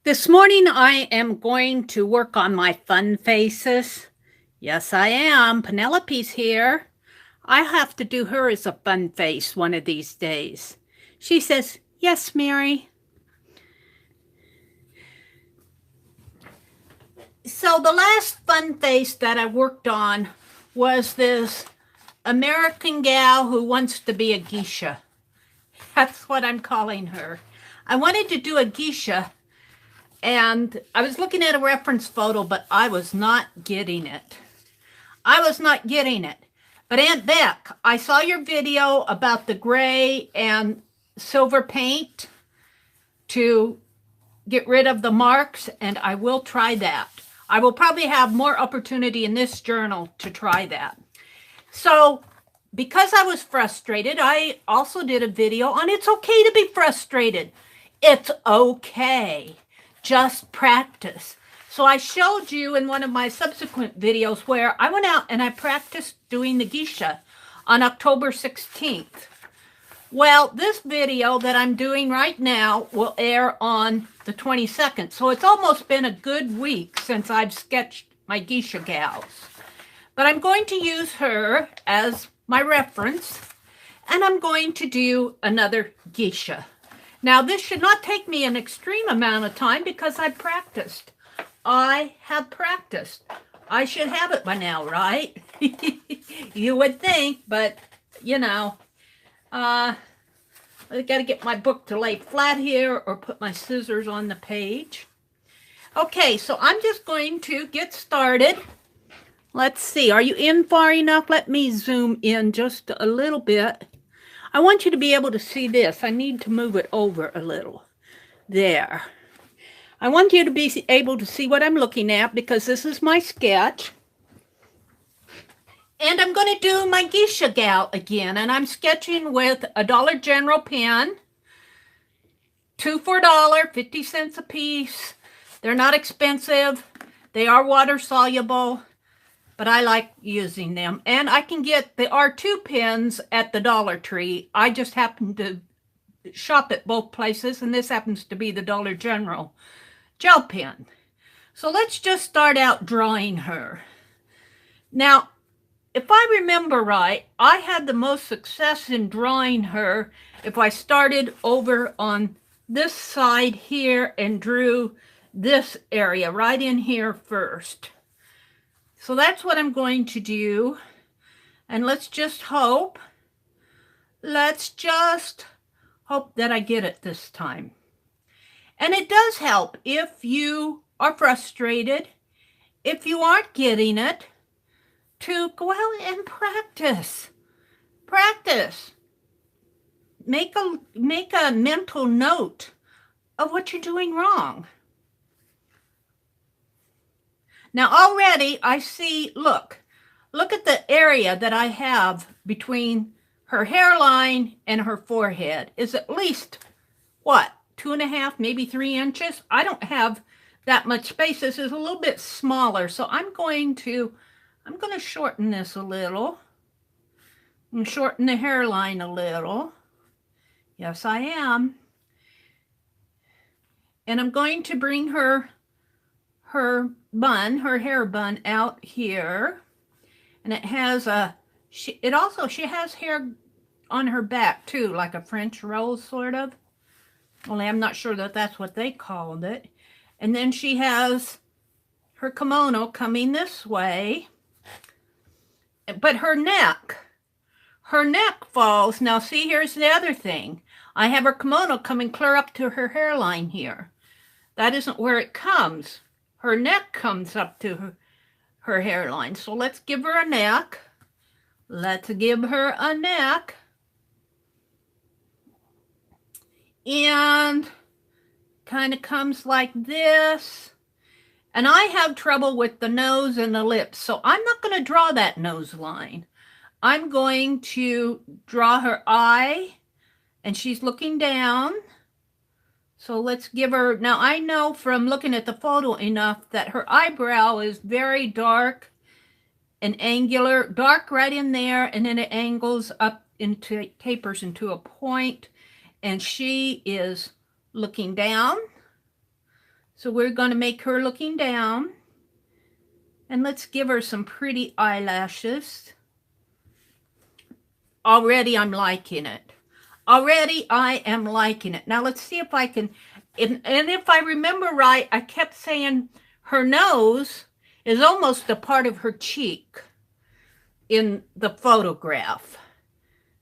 This morning I am going to work on my fun faces. Yes, I am. Penelope's here. I have to do her as a fun face one of these days. She says, "Yes, Mary." So the last fun face that I worked on was this American gal who wants to be a geisha. That's what I'm calling her. I wanted to do a geisha, and I was looking at a reference photo, but I was not getting it. But Aunt Beck, I saw your video about the gray and silver paint to get rid of the marks, and I will try that. I will probably have more opportunity in this journal to try that. So, because I was frustrated, I also did a video on it's okay to be frustrated. It's okay. Just practice. So I showed you in one of my subsequent videos where I went out and I practiced doing the geisha on October 16th. Well, this video that I'm doing right now will air on the 22nd. So it's almost been a good week since I've sketched my geisha gals. But I'm going to use her as my reference, and I'm going to do another geisha. Now, this should not take me an extreme amount of time because I practiced. I have practiced. I should have it by now, right? You would think, but, you know, I got to get my book to lay flat here or put my scissors on the page. Okay, so I'm just going to get started. Let's see. Are you in far enough? Let me zoom in just a little bit. I want you to be able to see this. I need to move it over a little. There. I want you to be able to see what I'm looking at because this is my sketch. And I'm going to do my geisha gal again. And I'm sketching with a Dollar General pen. 2 for $1, 50 cents a piece. They're not expensive. They are water soluble, but I like using them. And I can get the R2 pens at the Dollar Tree. I just happen to shop at both places, and this happens to be the Dollar General gel pen. So let's just start out drawing her. Now, if I remember right, I had the most success in drawing her if I started over on this side here and drew this area right in here first. So that's what I'm going to do. And let's just hope that I get it this time. And it does help if you are frustrated, if you aren't getting it, to go out and practice. Practice. Make a mental note of what you're doing wrong. Now already I see, look at the area that I have between her hairline and her forehead is at least, what, 2.5, maybe 3 inches? I don't have that much space. This is a little bit smaller, so I'm going to shorten this a little and shorten the hairline a little. Yes, I am. And I'm going to bring her hair bun out here. And it has she has hair on her back too, like a French rose sort of. Only I'm not sure that that's what they called it. And then she has her kimono coming this way. But her neck falls. Now see, here's the other thing. I have her kimono coming clear up to her hairline here. That isn't where it comes. Her neck comes up to her hairline. So let's give her a neck. Let's give her a neck. And kind of comes like this. And I have trouble with the nose and the lips, so I'm not going to draw that nose line. I'm going to draw her eye, and she's looking down. So let's give her, now I know from looking at the photo enough that her eyebrow is very dark and angular, dark right in there, and then it angles up into, tapers into a point, and she is looking down. So we're going to make her looking down. And let's give her some pretty eyelashes. Already I'm liking it. Already I am liking it. Now let's see if I can, and if I remember right, I kept saying her nose is almost a part of her cheek in the photograph.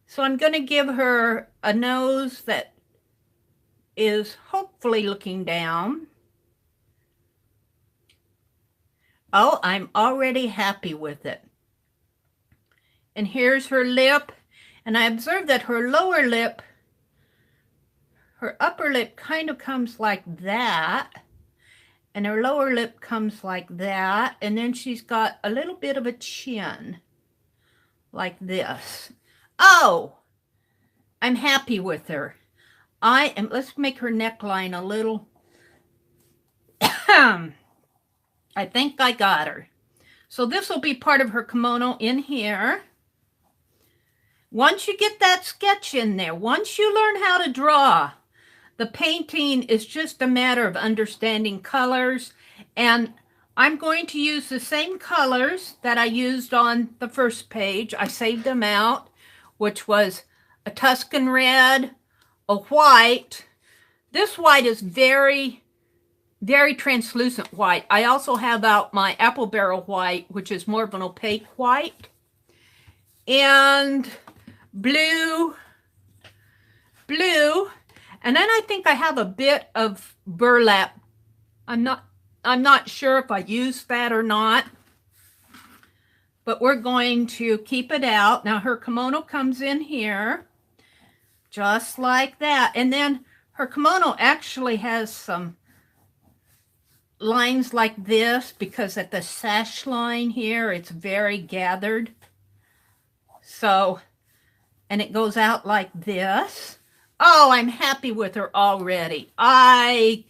So I'm going to give her a nose that is hopefully looking down. Oh, I'm already happy with it. And here's her lip. And I observed that her lower lip, her upper lip kind of comes like that. And her lower lip comes like that. And then she's got a little bit of a chin like this. Oh, I'm happy with her. Let's make her neckline a little. I think I got her. So this will be part of her kimono in here. Once you get that sketch in there, once you learn how to draw, the painting is just a matter of understanding colors. And I'm going to use the same colors that I used on the first page. I saved them out, which was a Tuscan red, a white. This white is very, very translucent white. I also have out my apple barrel white, which is more of an opaque white. And blue. And then I think I have a bit of burlap. I'm not sure if I used that or not. But we're going to keep it out. Now her kimono comes in here. Just like that. And then her kimono actually has some lines like this because at the sash line here, it's very gathered. So, and it goes out like this. Oh, I'm happy with her already. I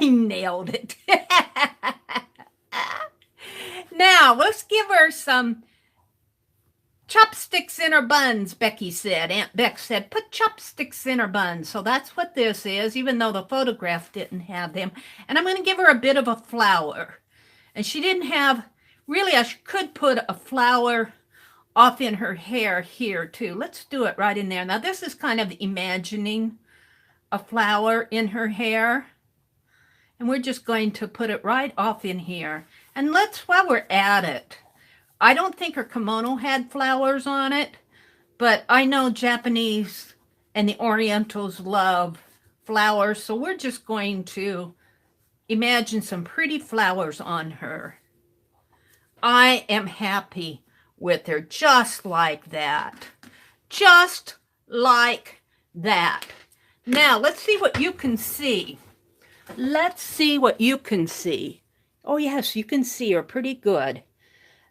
nailed it. Now, let's give her some chopsticks in her buns, Becky said. Aunt Beck said, put chopsticks in her buns. So that's what this is, even though the photograph didn't have them. And I'm going to give her a bit of a flower. And she didn't have, really, I could put a flower off in her hair here too. Let's do it right in there. Now this is kind of imagining a flower in her hair. And we're just going to put it right off in here. And while we're at it, I don't think her kimono had flowers on it, but I know Japanese and the Orientals love flowers, so we're just going to imagine some pretty flowers on her. I am happy with her, just like that. Just like that. Now, let's see what you can see. Let's see what you can see. Oh, yes, you can see her pretty good.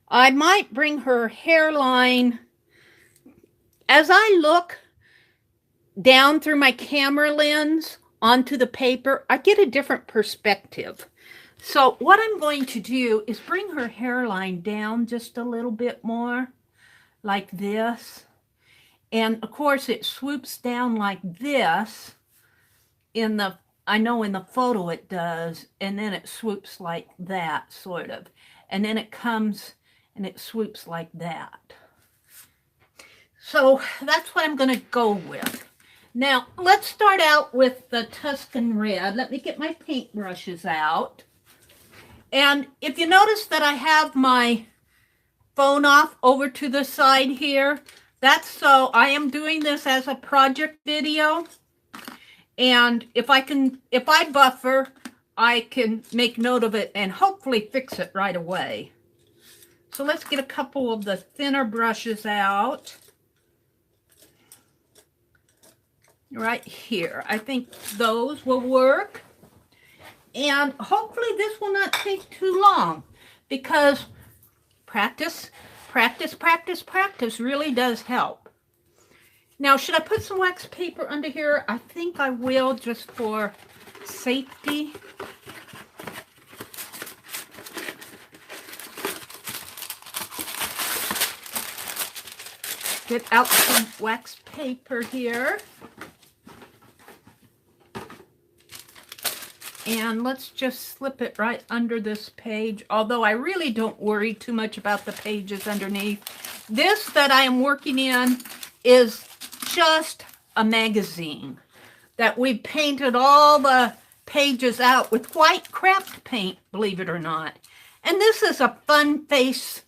I might bring her hairline, as I look down through my camera lens onto the paper, I get a different perspective. So what I'm going to do is bring her hairline down just a little bit more, like this. And of course it swoops down like this I know in the photo it does, and then it swoops like that, sort of. And then it comes and it swoops like that. So that's what I'm going to go with. Now, let's start out with the Tuscan red. Let me get my paintbrushes out. And if you notice that I have my phone off over to the side here, that's so I am doing this as a project video. And if I buffer, I can make note of it and hopefully fix it right away. So let's get a couple of the thinner brushes out. Right here. I think those will work. And hopefully this will not take too long, because practice really does help. Now, should I put some wax paper under here? I think I will, just for safety. Get out some wax paper here. And let's just slip it right under this page, although I really don't worry too much about the pages underneath. This that I am working in is just a magazine that we painted all the pages out with white craft paint, believe it or not. And this is a Fun Faces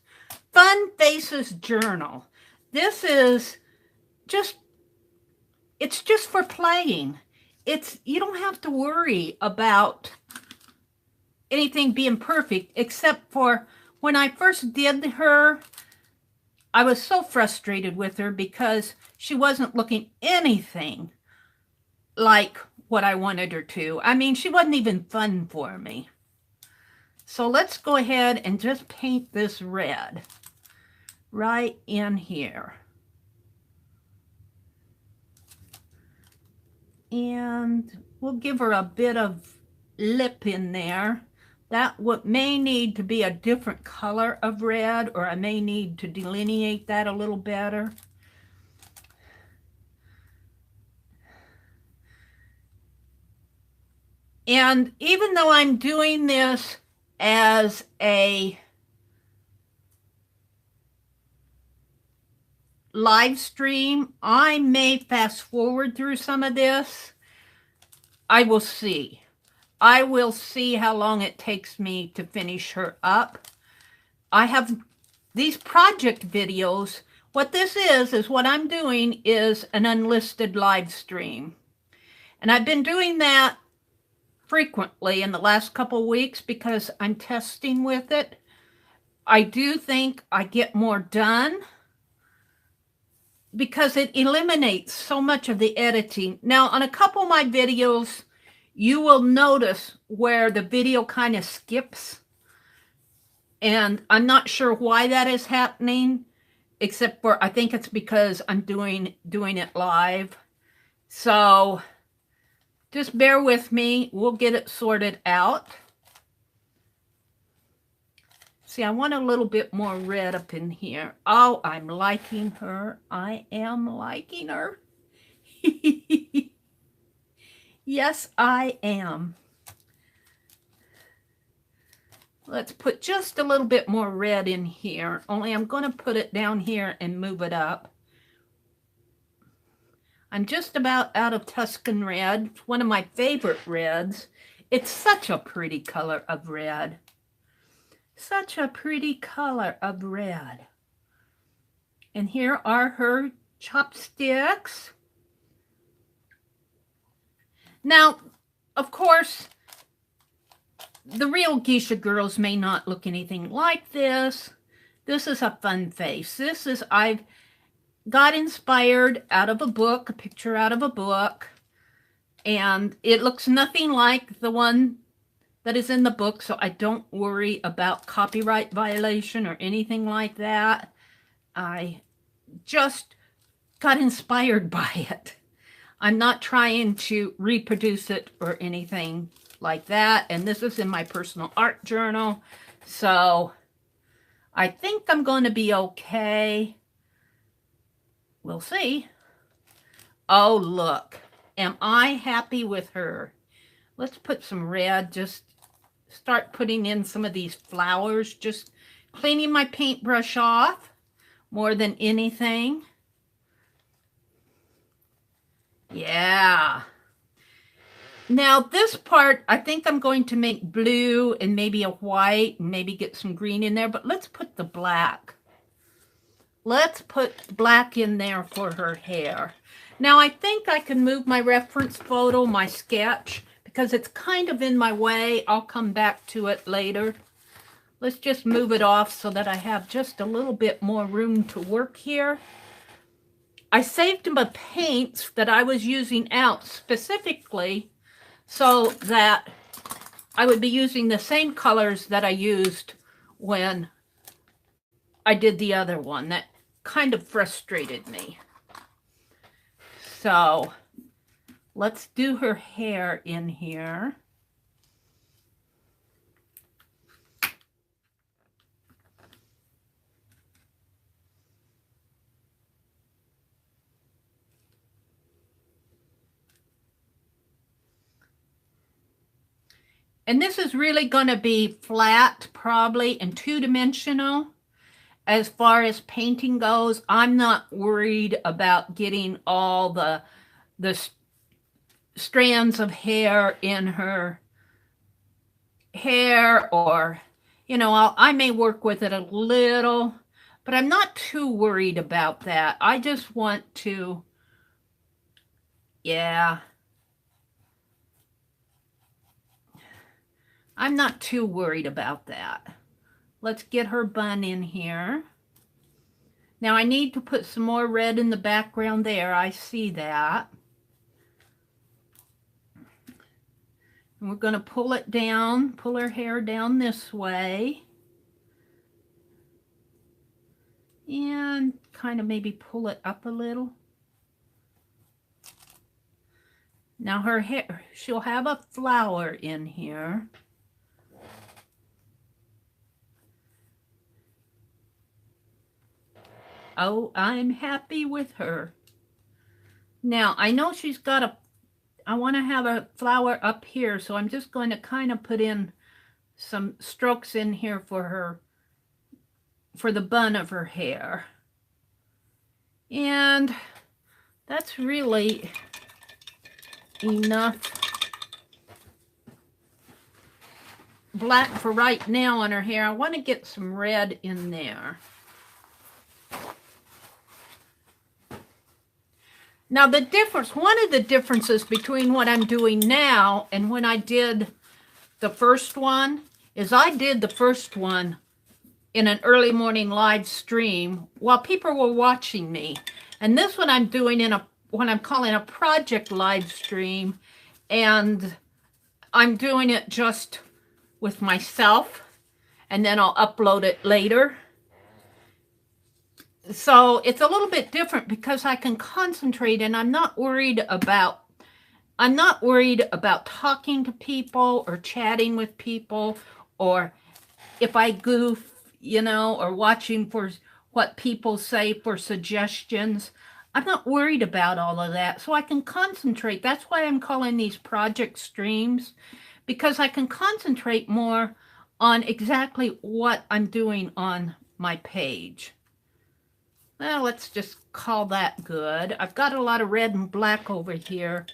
journal. This is just, it's just for playing. You don't have to worry about anything being perfect, except for when I first did her, I was so frustrated with her because she wasn't looking anything like what I wanted her to. I mean, she wasn't even fun for me. So let's go ahead and just paint this red right in here. And we'll give her a bit of lip in there. That may need to be a different color of red, or I may need to delineate that a little better. And even though I'm doing this as a live stream, I may fast forward through some of this. I will see. I will see how long it takes me to finish her up. I have these project videos. What this is what I'm doing is an unlisted live stream. And I've been doing that frequently in the last couple weeks because I'm testing with it. I do think I get more done because it eliminates so much of the editing. Now, on a couple of my videos, you will notice where the video kind of skips. And I'm not sure why that is happening, except for I think it's because I'm doing it live. So just bear with me. We'll get it sorted out. See, I want a little bit more red up in here. Oh, I'm liking her. I am liking her. Yes, I am. Let's put just a little bit more red in here, only I'm going to put it down here and move it up. I'm just about out of Tuscan red, one of my favorite reds. It's such a pretty color of red. Such a pretty color of red. And here are her chopsticks. Now, of course, the real Geisha girls may not look anything like this. This is a fun face. I've got inspired out of a book, a picture out of a book, and it looks nothing like the one that is in the book, so I don't worry about copyright violation or anything like that. I just got inspired by it. I'm not trying to reproduce it or anything like that. And this is in my personal art journal. So I think I'm going to be okay. We'll see. Oh, look. Am I happy with her? Let's put some red. Just start putting in some of these flowers. Just cleaning my paintbrush off more than anything. Yeah. Now this part, I think I'm going to make blue and maybe a white and maybe get some green in there, but let's put the black. Let's put black in there for her hair. Now I think I can move my reference photo, my sketch, because it's kind of in my way. I'll come back to it later. Let's just move it off so that I have just a little bit more room to work here. I saved my paints that I was using out specifically so that I would be using the same colors that I used when I did the other one. That kind of frustrated me. So let's do her hair in here. And this is really going to be flat, probably, and two-dimensional. As far as painting goes, I'm not worried about getting all the strands of hair in her hair, or, you know, I may work with it a little, but I'm not too worried about that. I just want to, yeah, I'm not too worried about that. Let's get her bun in here. Now I need to put some more red in the background there. I see that. And we're going to pull it down, pull her hair down this way. And kind of maybe pull it up a little. Now her hair, she'll have a flower in here. Oh, I'm happy with her. Now, I know she's got I want to have a flower up here, so I'm just going to kind of put in some strokes in here for her, for the bun of her hair. And that's really enough black for right now on her hair. I want to get some red in there. Now the difference, one of the differences between what I'm doing now and when I did the first one is I did the first one in an early morning live stream while people were watching me. And this one I'm doing in what I'm calling a project live stream, and I'm doing it just with myself, and then I'll upload it later. So it's a little bit different because I can concentrate, and I'm not worried about talking to people or chatting with people, or if I goof, you know, or watching for what people say for suggestions. I'm not worried about all of that, so I can concentrate. That's why I'm calling these project streams, because I can concentrate more on exactly what I'm doing on my page. Well, let's just call that good. I've got a lot of red and black over here,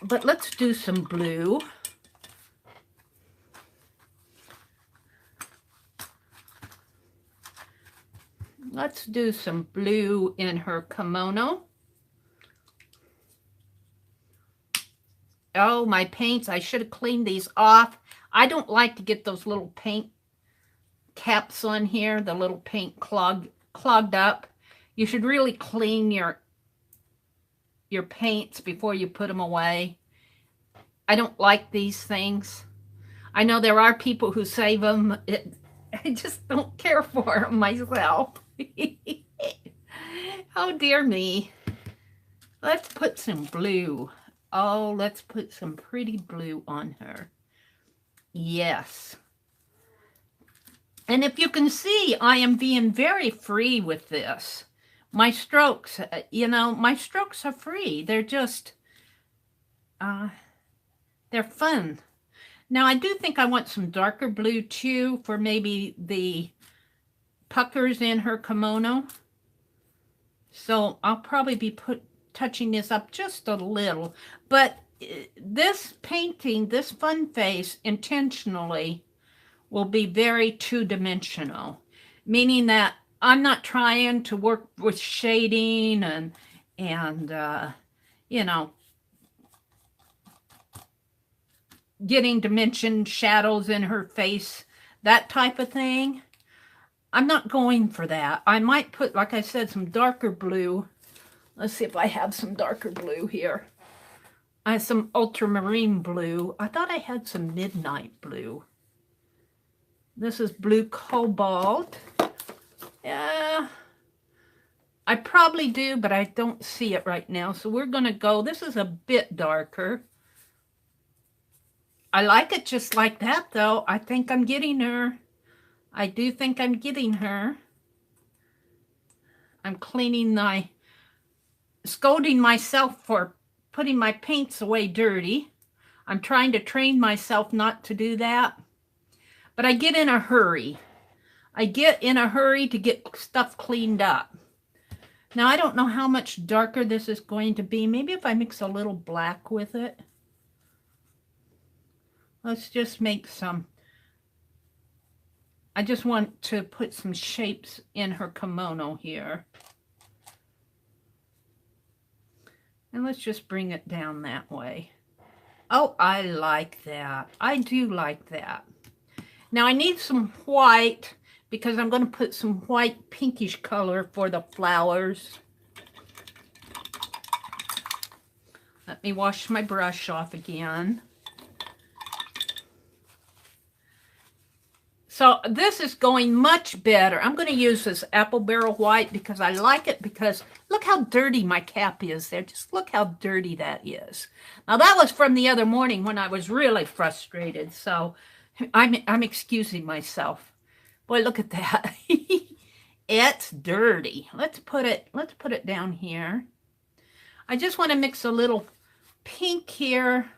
but let's do some blue. Let's do some blue in her kimono. Oh, my paints, I should have cleaned these off. I don't like to get those little paint caps on here, the little paint clogged up. You should really clean your paints before you put them away. I don't like these things. I know there are people who save them. I just don't care for them myself. Oh, dear me. Let's put some blue. Oh, let's put some pretty blue on her. Yes. And if you can see, I am being very free with this. My strokes, you know, my strokes are free. They're just, they're fun. Now, I do think I want some darker blue, too, for maybe the puckers in her kimono. So I'll probably be touching this up just a little. But this painting, this fun face, intentionally will be very two-dimensional, meaning that I'm not trying to work with shading and you know, getting dimension shadows in her face, that type of thing. I'm not going for that. I might put, like I said, some darker blue. Let's see if I have some darker blue here. I have some ultramarine blue. I thought I had some midnight blue. This is blue cobalt. Yeah, I probably do, but I don't see it right now. So we're going to go, this is a bit darker. I like it just like that, though. I think I'm getting her. I do think I'm getting her. I'm scolding myself for putting my paints away dirty. I'm trying to train myself not to do that. But I get in a hurry. I get in a hurry to get stuff cleaned up. Now, I don't know how much darker this is going to be. Maybe if I mix a little black with it. Let's just make some. I just want to put some shapes in her kimono here. And let's just bring it down that way. Oh, I like that. I do like that. Now I need some white because I'm going to put some white pinkish color for the flowers. Let me wash my brush off again. So this is going much better. I'm going to use this apple barrel white because I like it, because look how dirty my cap is there. Just look how dirty that is. Now that was from the other morning when I was really frustrated. So I'm excusing myself. Boy, look at that. It's dirty. Let's put it down here. I just want to mix a little pink here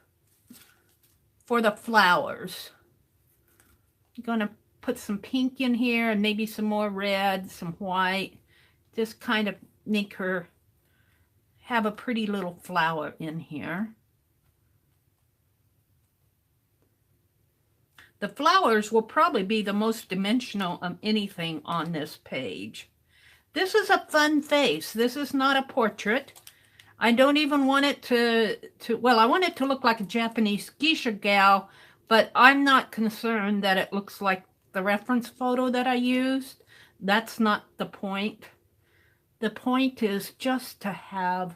for the flowers. I'm going to put some pink in here and maybe some more red, some white. Just kind of make her have a pretty little flower in here. The flowers will probably be the most dimensional of anything on this page. This is a fun face. This is not a portrait. I don't even want it well, I want it to look like a Japanese geisha gal, but I'm not concerned that it looks like the reference photo that I used. That's not the point. The point is just to have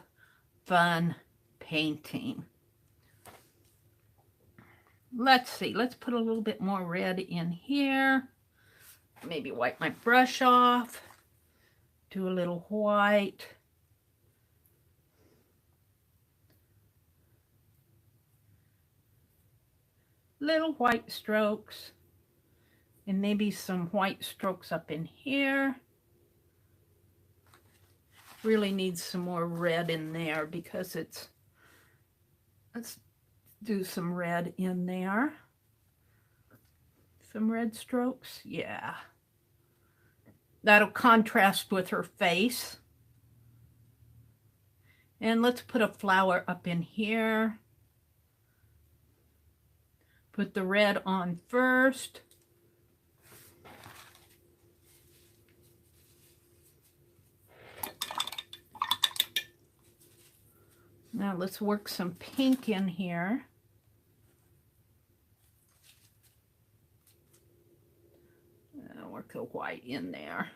fun painting. Let's see, let's put a little bit more red in here. Maybe wipe my brush off. Do a little white. Little white strokes. And maybe some white strokes up in here. Really needs some more red in there because it's, let's do some red in there. Some red strokes, yeah. That'll contrast with her face. And let's put a flower up in here. Put the red on first. Now let's work some pink in here. Work the white in there.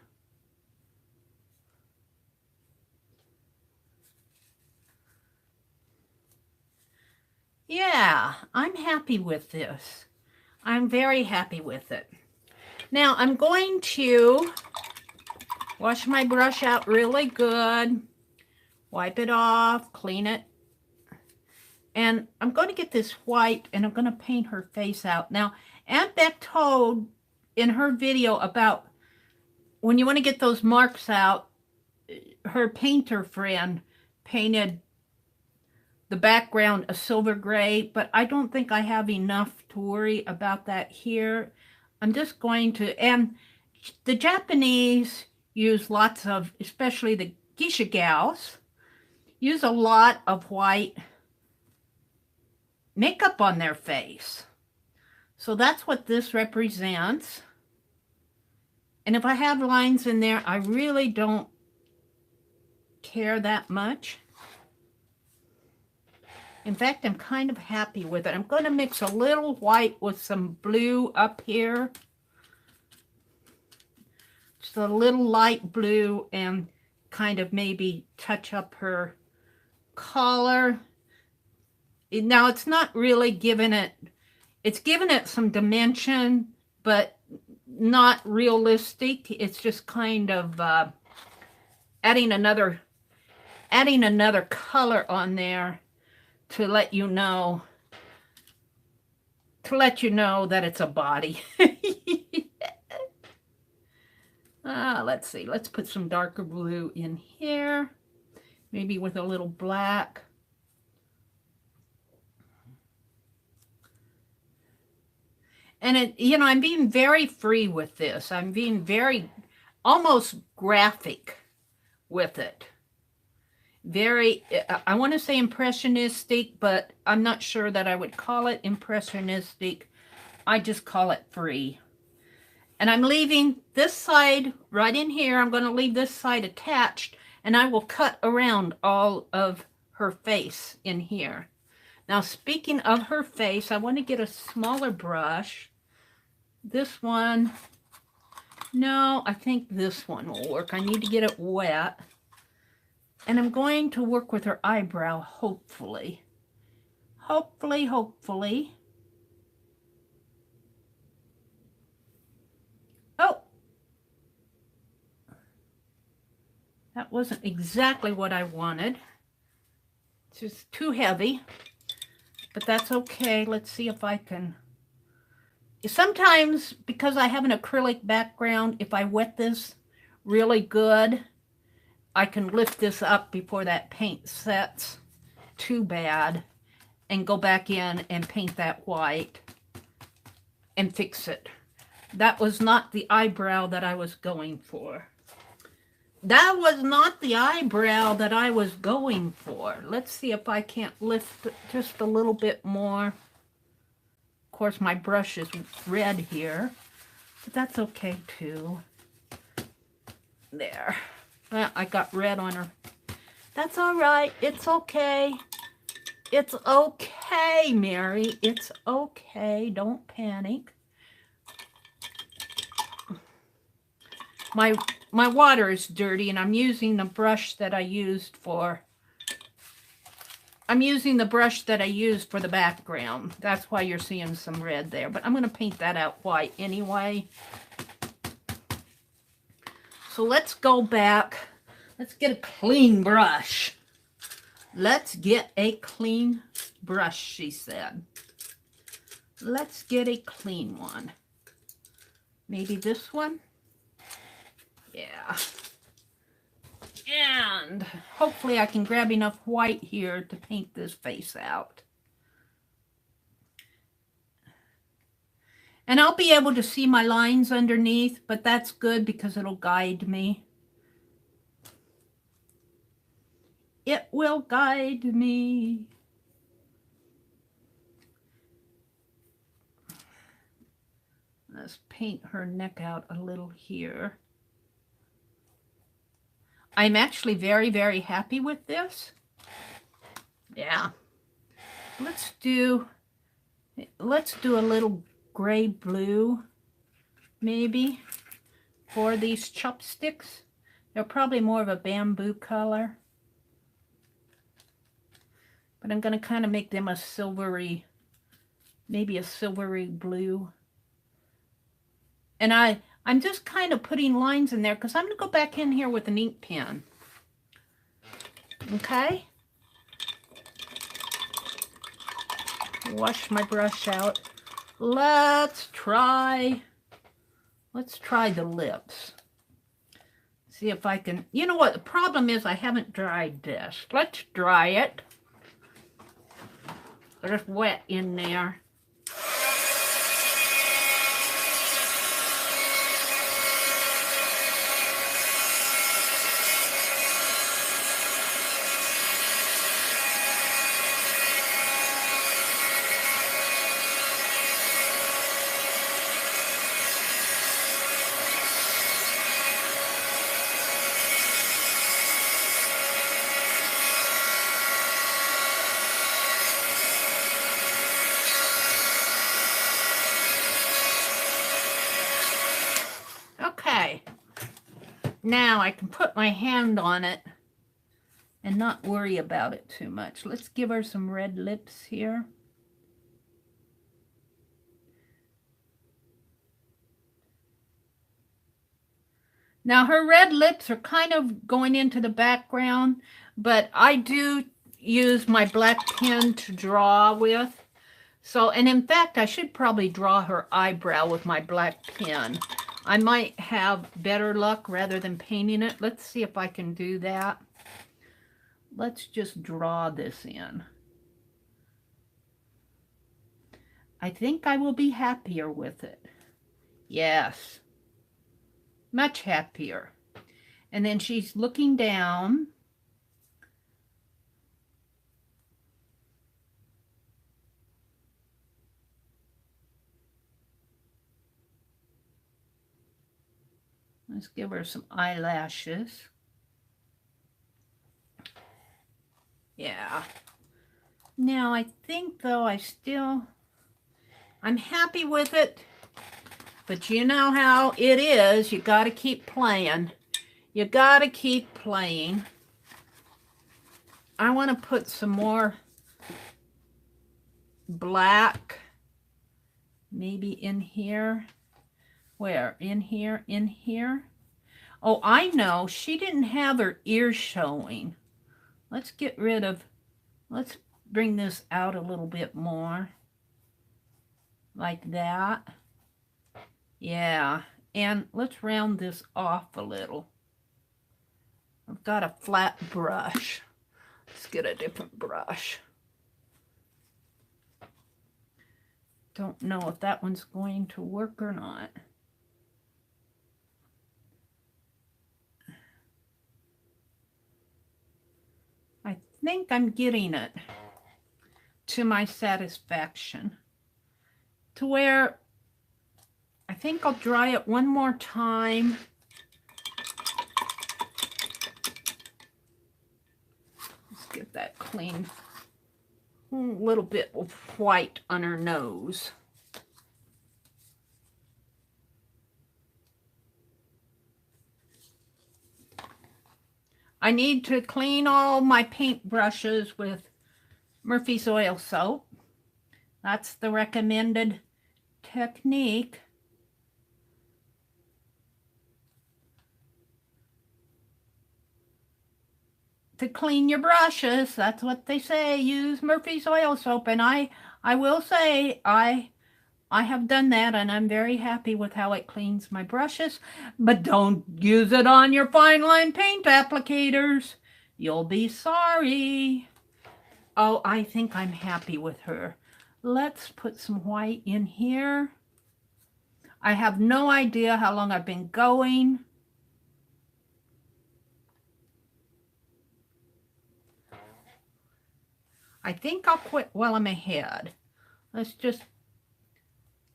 Yeah, I'm happy with this. I'm very happy with it. Now I'm going to wash my brush out really good. Wipe it off, clean it. And I'm going to get this white and I'm going to paint her face out. Now, Aunt Beck told in her video about when you want to get those marks out, her painter friend painted the background a silver gray, but I don't think I have enough to worry about that here. I'm just going to, and the Japanese use lots of, especially the geisha gals, use a lot of white makeup on their face. So that's what this represents. And if I have lines in there, I really don't care that much. In fact, I'm kind of happy with it. I'm going to mix a little white with some blue up here. Just a little light blue and kind of maybe touch up her collar. Now, it's not really giving it, it's giving it some dimension, but not realistic. It's just kind of adding another color on there to let you know that it's a body. Let's see, let's put some darker blue in here, maybe with a little black. And it, you know, I'm being very free with this. I'm being very, almost graphic with it. Very, I want to say impressionistic, but I'm not sure that I would call it impressionistic. I just call it free. And I'm leaving this side right in here. I'm going to leave this side attached, and I will cut around all of her face in here. Now, speaking of her face, I want to get a smaller brush. This one, no, I think this one will work. I need to get it wet. And I'm going to work with her eyebrow, hopefully. Hopefully. Oh! That wasn't exactly what I wanted. It's just too heavy. But that's okay. Let's see if I can... Sometimes, because I have an acrylic background, if I wet this really good, I can lift this up before that paint sets too bad and go back in and paint that white and fix it. That was not the eyebrow that I was going for. That was not the eyebrow that I was going for. Let's see if I can't lift just a little bit more. Of course, my brush is red here, but that's okay too. There. I got red on her. That's all right. It's okay. It's okay, Mary. It's okay. Don't panic. My water is dirty, and I'm using the brush that I used for... I'm using the brush that I used for the background. That's why you're seeing some red there. But I'm going to paint that out white anyway. So let's go back. Let's get a clean brush. Let's get a clean brush, she said. Let's get a clean one. Maybe this one? Yeah. And hopefully I can grab enough white here to paint this face out. And I'll be able to see my lines underneath, but that's good because it'll guide me. It will guide me. Let's paint her neck out a little here. I'm actually very, very happy with this. Yeah. Let's do a little gray blue, maybe, for these chopsticks. They're probably more of a bamboo color. But I'm going to kind of make them a silvery, maybe a silvery blue. And I'm just kind of putting lines in there because I'm going to go back in here with an ink pen. Okay? Wash my brush out. Let's try the lips. See if I can... You know what? The problem is I haven't dried this. Let's dry it. Just wet in there. Okay, now I can put my hand on it and not worry about it too much. Let's give her some red lips here. Now her red lips are kind of going into the background, but I do use my black pen to draw with. So, and in fact, I should probably draw her eyebrow with my black pen. I might have better luck rather than painting it. Let's see if I can do that. Let's just draw this in. I think I will be happier with it. Yes, much happier. And then she's looking down. Let's give her some eyelashes. Yeah. Now I think though I'm happy with it, but you know how it is. You got to keep playing. You got to keep playing. I want to put some more black, maybe in here. Where? In here, in here. Oh, I know. She didn't have her ears showing. Let's let's bring this out a little bit more. Like that. Yeah. And let's round this off a little. I've got a flat brush. Let's get a different brush. Don't know if that one's going to work or not. I think I'm getting it to my satisfaction, to where I think I'll dry it one more time. Let's get that clean. A little bit of white on her nose. I need to clean all my paint brushes with Murphy's oil soap. That's the recommended technique. To clean your brushes, that's what they say. Use Murphy's oil soap, and I will say I have done that, and I'm very happy with how it cleans my brushes. But don't use it on your fine line paint applicators. You'll be sorry. Oh, I think I'm happy with her. Let's put some white in here. I have no idea how long I've been going. I think I'll quit while I'm ahead. Let's just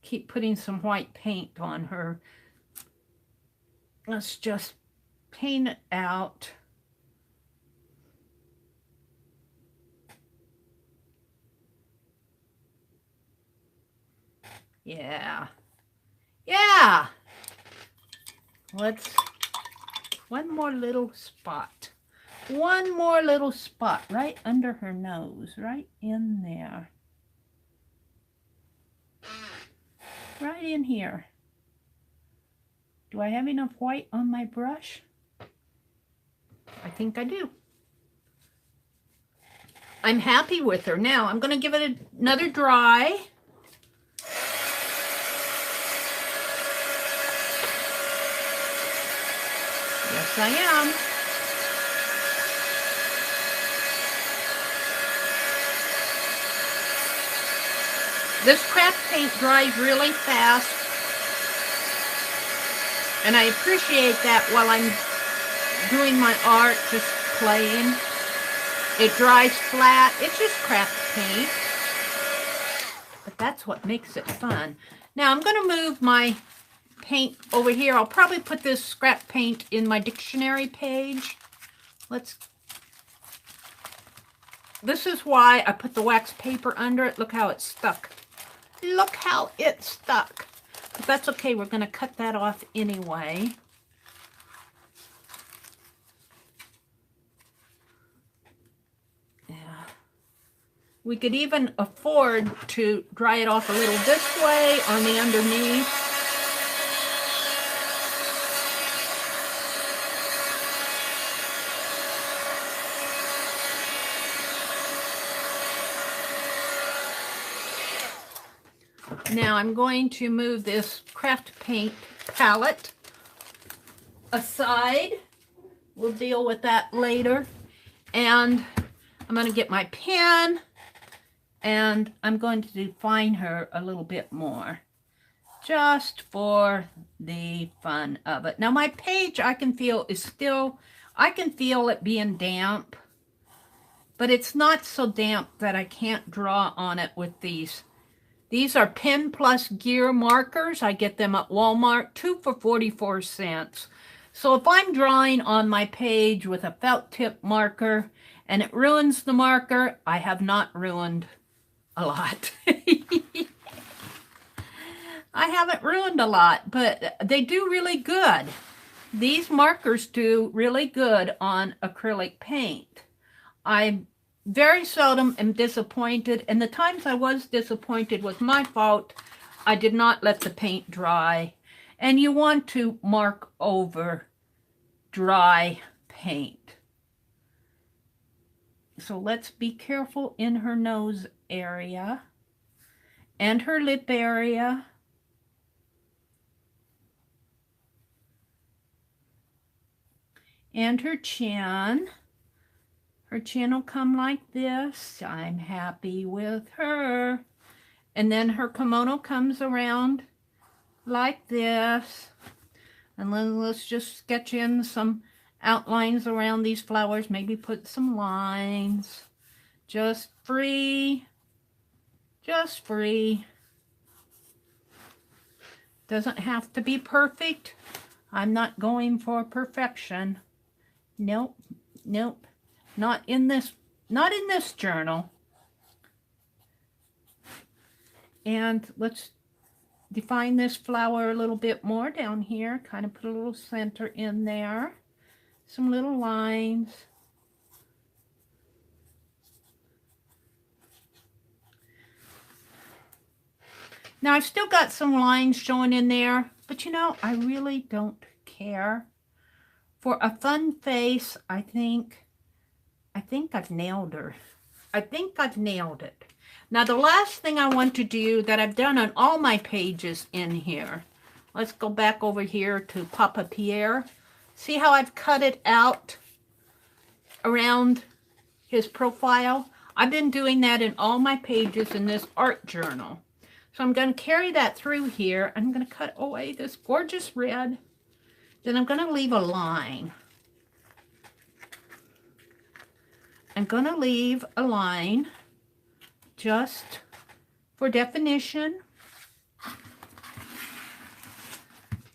keep putting some white paint on her. Let's just paint it out. Yeah. Yeah. Let's, one more little spot. One more little spot right under her nose, right in there. Right in here. Do I have enough white on my brush? I think I do. I'm happy with her. Now I'm going to give it another dry. Yes, I am. This craft paint dries really fast, and I appreciate that while I'm doing my art, just playing. It dries flat. It's just craft paint, but that's what makes it fun. Now I'm going to move my paint over here. I'll probably put this scrap paint in my dictionary page. This is why I put the wax paper under it. Look how it's stuck. Look how it's stuck. But that's okay. We're going to cut that off anyway. Yeah. We could even afford to dry it off a little this way on the underneath. Now I'm going to move this craft paint palette aside. We'll deal with that later. And I'm going to get my pen And I'm going to define her a little bit more, just for the fun of it. Now my page, I can feel is still, I can feel it being damp, but it's not so damp that I can't draw on it with these. These are Pen Plus Gear markers. I get them at Walmart, 2 for 44 cents. So if I'm drawing on my page with a felt tip marker and it ruins the marker, I have not ruined a lot. I haven't ruined a lot, but they do really good. These markers do really good on acrylic paint. I very seldom am disappointed, and the times I was disappointed was my fault. I did not let the paint dry, and you want to mark over dry paint. So let's be careful in her nose area and her lip area. And her chin. Her chin will come like this. I'm happy with her. And then her kimono comes around like this. And then let's just sketch in some outlines around these flowers. Maybe put some lines. Just free. Just free. Doesn't have to be perfect. I'm not going for perfection. Nope. Nope. Not in this journal. And let's define this flower a little bit more down here. Kind of put a little center in there. Some little lines. Now I've still got some lines showing in there, but you know, I really don't care. For a fun face, I think I've nailed her. I think I've nailed it. Now the last thing I want to do that I've done on all my pages in here, let's go back over here to Papa Pierre. See how I've cut it out around his profile? I've been doing that in all my pages in this art journal. So I'm going to carry that through here. I'm going to cut away this gorgeous red. Then I'm going to leave a line. I'm going to leave a line just for definition.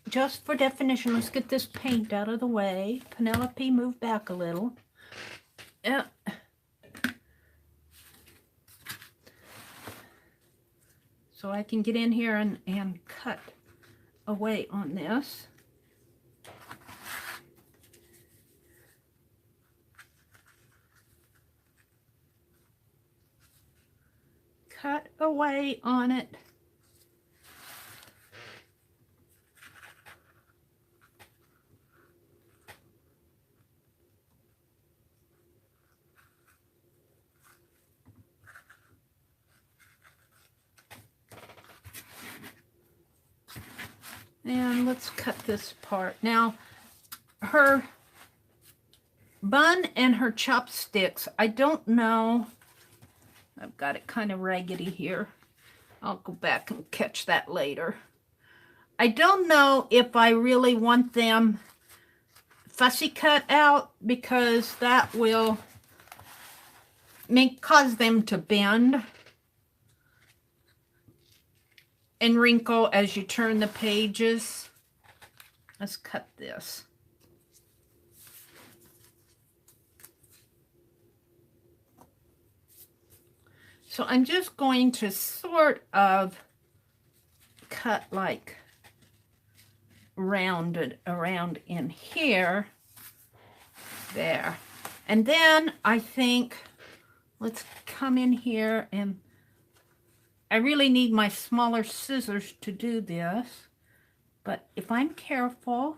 Just for definition. Let's get this paint out of the way. Penelope, move back a little. So I can get in here and cut away on this. Cut away on it. And let's cut this part. Now, her bun and her chopsticks, I don't know. I've got it kind of raggedy here. I'll go back and catch that later. I don't know if I really want them fussy cut out because that will cause them to bend and wrinkle as you turn the pages. Let's cut this. So I'm just going to sort of cut like rounded around in here. There. And then I think let's come in here, and I really need my smaller scissors to do this, but if I'm careful,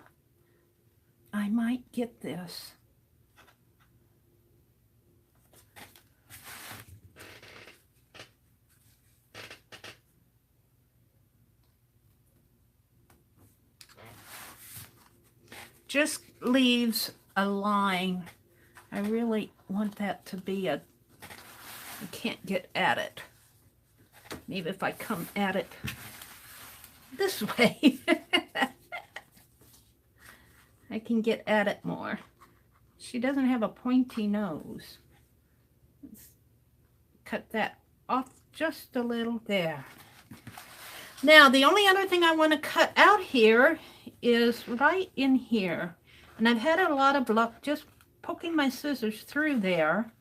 I might get this. Just leaves a line. I really want that to be I can't get at it. Maybe if I come at it this way, I can get at it more. She doesn't have a pointy nose. Let's cut that off just a little there. Now, the only other thing I want to cut out here is right in here. And I've had a lot of luck just poking my scissors through there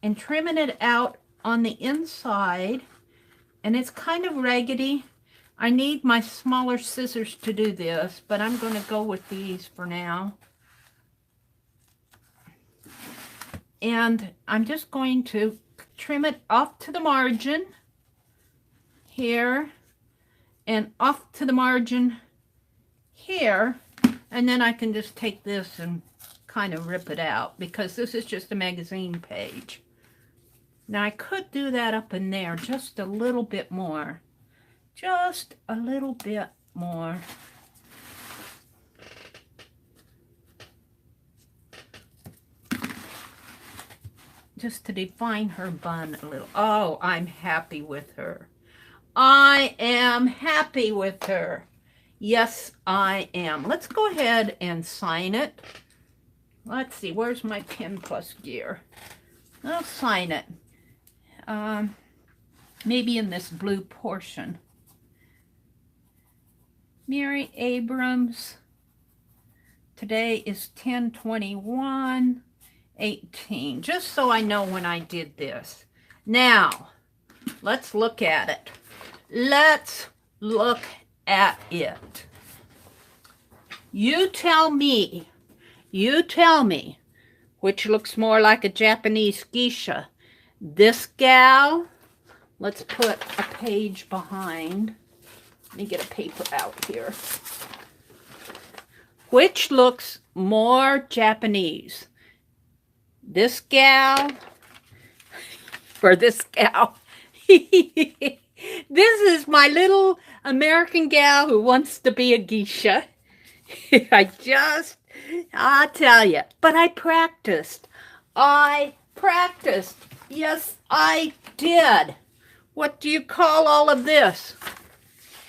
and trimming it out on the inside. And it's kind of raggedy. I need my smaller scissors to do this, but I'm going to go with these for now. And I'm just going to trim it off to the margin here and off to the margin here. And then I can just take this and kind of rip it out because this is just a magazine page. Now I could do that up in there just a little bit more. Just a little bit more. Just to define her bun a little. Oh, I'm happy with her. I am happy with her. Yes, I am. Let's go ahead and sign it. Let's see, where's my pen plus gear? I'll sign it. Maybe in this blue portion. Mary Abrams. Today is 10/21/18. Just so I know when I did this. Now, let's look at it. Let's look at it. You tell me which looks more like a Japanese geisha. This gal, let's put a page behind. Let me get a paper out here. Which looks more Japanese? This gal or this gal? This is my little American gal who wants to be a geisha. I'll tell you. But I practiced. Yes, I did. What do you call all of this?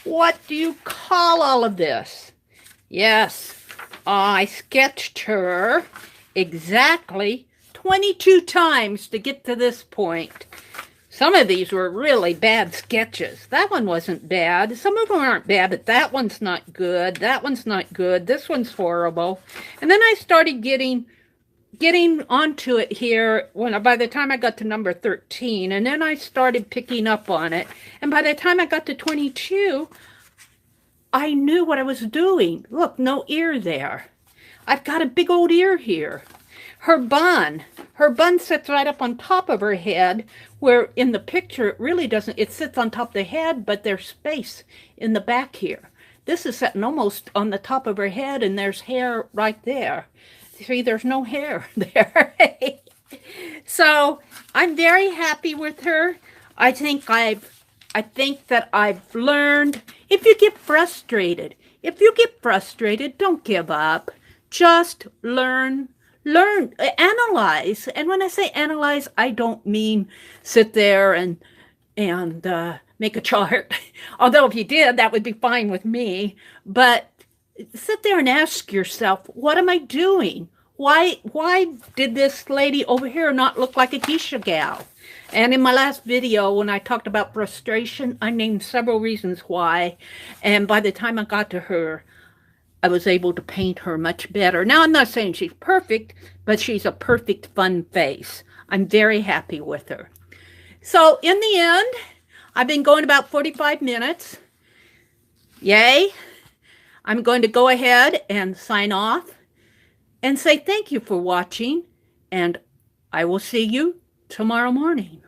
What do you call all of this? Yes, I sketched her exactly 22 times to get to this point. Some of these were really bad sketches. That one wasn't bad. Some of them aren't bad, but that one's not good. That one's not good. This one's horrible. And then I started getting onto it here by the time I got to number 13. And then I started picking up on it. And by the time I got to 22, I knew what I was doing. Look, no ear there. I've got a big old ear here. Her bun sits right up on top of her head, where in the picture it really doesn't. It sits on top of the head, but there's space in the back here. This is sitting almost on the top of her head, and there's hair right there. See, there's no hair there. So I'm very happy with her. I think that I've learned. If you get frustrated, don't give up. Just learn, analyze. And when I say analyze, I don't mean sit there and make a chart. Although if you did, that would be fine with me. But sit there and ask yourself, what am I doing? Why did this lady over here not look like a geisha gal? And in my last video, when I talked about frustration, I named several reasons why. And by the time I got to her, I was able to paint her much better. Now, I'm not saying she's perfect, but she's a perfect fun face. I'm very happy with her. So in the end, I've been going about 45 minutes. Yay. I'm going to go ahead and sign off and say thank you for watching, and I will see you tomorrow morning.